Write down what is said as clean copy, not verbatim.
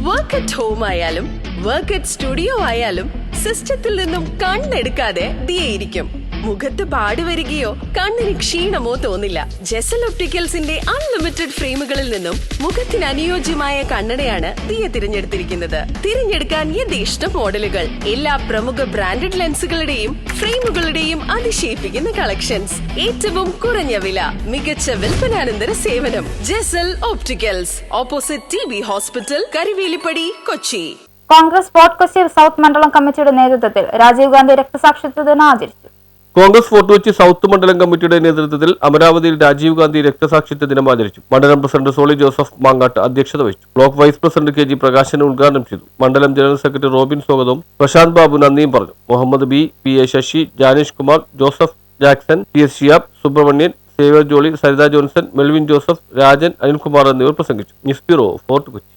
Work at home ആയാലും work at studio ആയാലും സിസ്റ്റത്തിൽ നിന്നും കണ്ണെടുക്കാതെ ദിയയിരിക്കും. മുഖത്ത് പാടി വരികയോ കണ്ണിന് ക്ഷീണമോ തോന്നില്ല. ജെസൽ ഒപ്റ്റിക്കൽസിന്റെ അൺലിമിറ്റഡ് ഫ്രെയിമുകളിൽ നിന്നും മുഖത്തിന് അനുയോജ്യമായ കണ്ണടയാണ് ദിയ തിരഞ്ഞെടുത്തിരിക്കുന്നത്. തിരഞ്ഞെടുക്കാൻ യഥേഷ്ടം മോഡലുകൾ, എല്ലാ പ്രമുഖ ബ്രാൻഡഡ് ലെൻസുകളുടെയും ഫ്രെയിമുകളുടെയും അതിശയിപ്പിക്കുന്ന കളക്ഷൻസ്, ഏറ്റവും കുറഞ്ഞ വില, മികച്ച വിൽപ്പനാനന്തര സേവനം. Jesal opticals, opposite TB hospital, Karivelippady, Kochi. Congress fort Kochi south മണ്ഡലം കമ്മിറ്റിയുടെ നേതൃത്വത്തിൽ രാജീവ് ഗാന്ധി രക്തസാക്ഷിത്വ ദിനം ആചരിച്ചു. കോൺഗ്രസ് ഫോർട്ട് കൊച്ചി സൗത്ത് മണ്ഡലം കമ്മിറ്റിയുടെ നേതൃത്വത്തിൽ അമരാവതിയിൽ രാജീവ് ഗാന്ധി രക്തസാക്ഷിത്വ ദിനം ആചരിച്ചു. മണ്ഡലം പ്രസിഡന്റ് സോളി ജോസഫ് മാങ്ങാട്ട് അധ്യക്ഷത വഹിച്ചു. Block vice president KG Prakashan ഉദ്ഘാടനം ചെയ്തു. മണ്ഡലം ജനറൽ സെക്രട്ടറി റോബിൻ സ്വാഗതവും പ്രശാന്ത് ബാബു നന്ദിയും പറഞ്ഞു. Muhammad B, PA Sasi, Janeesh Kumar, Joseph Jackson, TS Shiyab, Subramanian, Xavier Jolly, Saritha Johnson, Melvin Joseph, Rajan, Anilkumar എന്നിവർ പ്രസംഗിച്ചു. News bureau, Fort Kochi.